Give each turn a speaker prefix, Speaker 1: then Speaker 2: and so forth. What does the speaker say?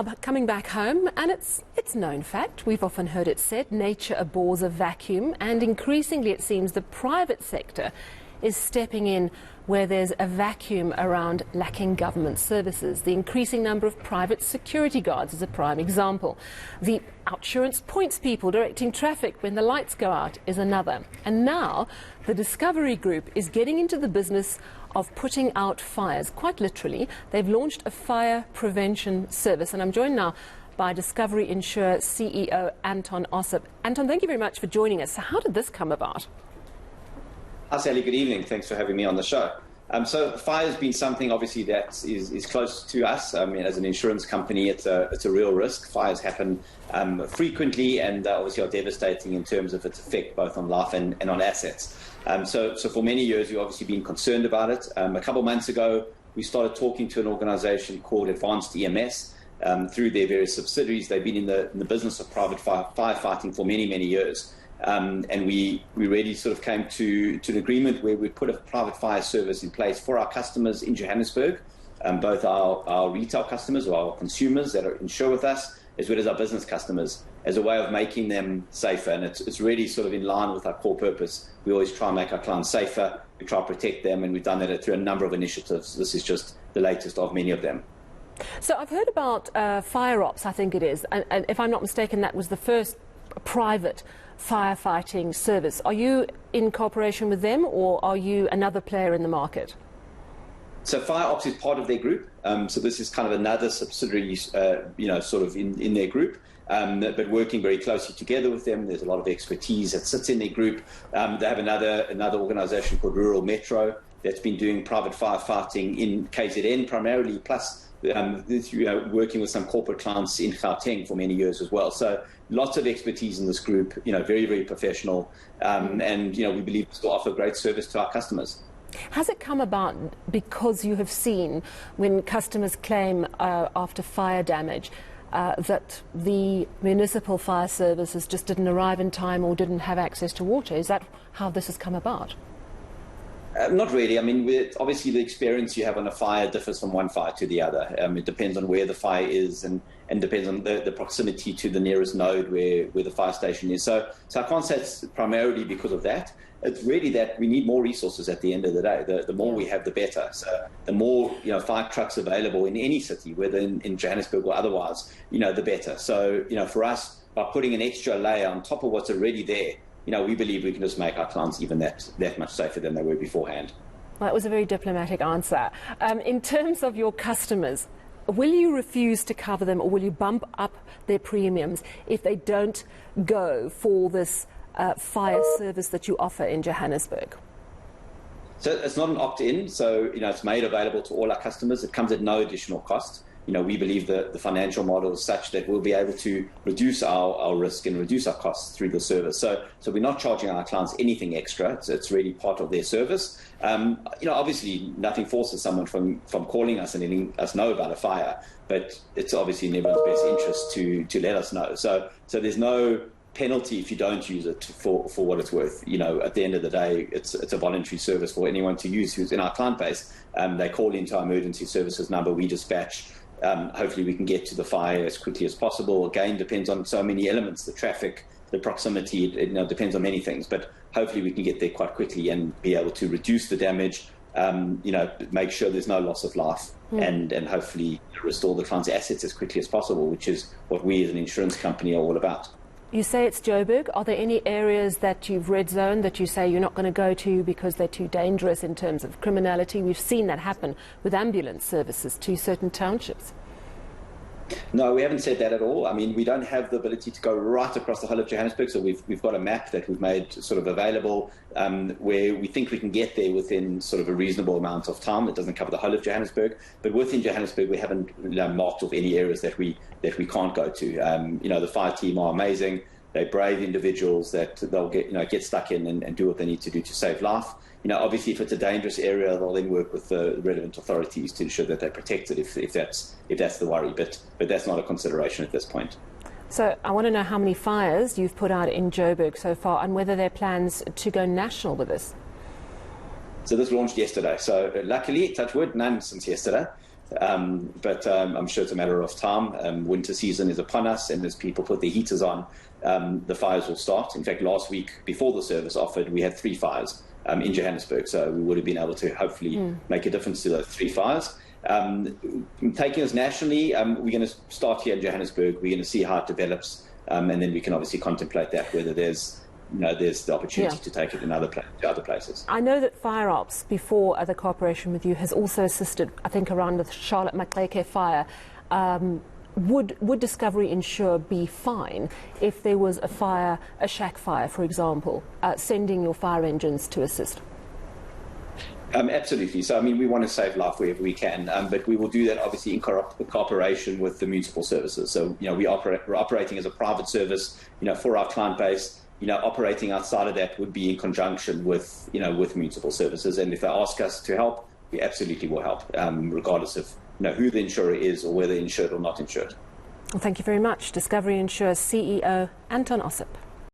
Speaker 1: Now, coming back home, and it's known fact, we've often heard it said, nature abhors a vacuum, and increasingly it seems the private sector is stepping in where there's a vacuum around lacking government services. The increasing number of private security guards is a prime example. The outsurance points people directing traffic when the lights go out is another. And now the Discovery Group is getting into the business of putting out fires. Quite literally, they've launched a fire prevention service. And I'm joined now by Discovery Insure CEO Anton Ossip. Anton, thank you very much for joining us. So how did this come about?
Speaker 2: Hi Sally, good evening. Thanks for having me on the show. So fire has been something obviously that is close to us. I mean, as an insurance company, it's a real risk. Fires happen frequently and obviously are devastating in terms of its effect both on life and on assets. So for many years, we've obviously been concerned about it. A couple of months ago, we started talking to an organization called Advanced EMS. Through their various subsidiaries, they've been in the business of private firefighting for many, many years. And we really sort of came to an agreement where we put a private fire service in place for our customers in Johannesburg, both our retail customers or our consumers that are insured with us, as well as our business customers, as a way of making them safer. And it's really sort of in line with our core purpose. We always try and make our clients safer, we try to protect them, and we've done that through a number of initiatives. This is just the latest of many of them.
Speaker 1: So I've heard about Fire Ops, I think it is, and if I'm not mistaken, that was the first private firefighting service. Are you in cooperation with them, or are you another player in the market?
Speaker 2: So Fire Ops is part of their group. So this is kind of another subsidiary, sort of in their group, but working very closely together with them. There's a lot of expertise that sits in their group. They have another organisation called Rural Metro that's been doing private firefighting in KZN primarily, plus working with some corporate clients in Gauteng for many years as well. So lots of expertise in this group, very, very professional. And, we believe this will offer great service to our customers.
Speaker 1: Has it come about because you have seen when customers claim after fire damage that the municipal fire services just didn't arrive in time or didn't have access to water? Is that how this has come about?
Speaker 2: Not really. I mean, obviously the experience you have on a fire differs from one fire to the other. It depends on where the fire is and depends on the proximity to the nearest node where the fire station is. So I can't say it's primarily because of that. It's really that we need more resources at the end of the day. The more we have, the better. So the more fire trucks available in any city, whether in Johannesburg or otherwise, the better. So for us, by putting an extra layer on top of what's already there, we believe we can just make our clients even that much safer than they were beforehand.
Speaker 1: Well, that was a very diplomatic answer. In terms of your customers, will you refuse to cover them, or will you bump up their premiums if they don't go for this fire service that you offer in Johannesburg?
Speaker 2: So it's not an opt-in, so it's made available to all our customers. It comes at no additional cost. We believe that the financial model is such that we'll be able to reduce our risk and reduce our costs through the service. So we're not charging our clients anything extra. It's really part of their service. Obviously nothing forces someone from calling us and letting us know about a fire, but it's obviously in everyone's best interest to let us know. So there's no penalty if you don't use it for what it's worth. At the end of the day, it's a voluntary service for anyone to use who's in our client base. They call into our emergency services number, we dispatch. Hopefully we can get to the fire as quickly as possible. Again, depends on so many elements, the traffic, the proximity, it depends on many things, but hopefully we can get there quite quickly and be able to reduce the damage, make sure there's no loss of life and hopefully restore the client's assets as quickly as possible, which is what we as an insurance company are all about.
Speaker 1: You say it's Joburg. Are there any areas that you've Redzone that you say you're not going to go to because they're too dangerous in terms of criminality? We've seen that happen with ambulance services to certain townships.
Speaker 2: No, we haven't said that at all. I mean, we don't have the ability to go right across the whole of Johannesburg, so we've got a map that we've made sort of available where we think we can get there within sort of a reasonable amount of time. It doesn't cover the whole of Johannesburg, but within Johannesburg we haven't marked off any areas that we can't go to. The fire team are amazing. They're brave individuals that they'll get stuck in and do what they need to do to save life. Obviously, if it's a dangerous area, they'll then work with the relevant authorities to ensure that they're protected if that's the worry. But that's not a consideration at this point.
Speaker 1: So I want to know how many fires you've put out in Joburg so far and whether there are plans to go national with this.
Speaker 2: So this launched yesterday. So luckily, touch wood, none since yesterday. But I'm sure it's a matter of time. Winter season is upon us, and as people put their heaters on, the fires will start. In fact, last week, before the service offered, we had 3 fires in Johannesburg, so we would have been able to hopefully make a difference to those 3 fires. Taking us nationally, we're going to start here in Johannesburg. We're going to see how it develops, and then we can obviously contemplate that, whether there's the opportunity to take it to other places.
Speaker 1: I know that Fire Ops, before the cooperation with you, has also assisted, I think, around the Charlotte Mclaren fire. Would Discovery Insure be fine if there was a fire, a shack fire, for example, sending your fire engines to assist?
Speaker 2: Absolutely. So, I mean, we want to save life wherever we can, but we will do that obviously in cooperation with the municipal services. So, we're operating as a private service, for our client base. Operating outside of that would be in conjunction with municipal services. And if they ask us to help, we absolutely will help, regardless of who the insurer is or whether insured or not insured.
Speaker 1: Well, thank you very much. Discovery Insure CEO Anton Ossip.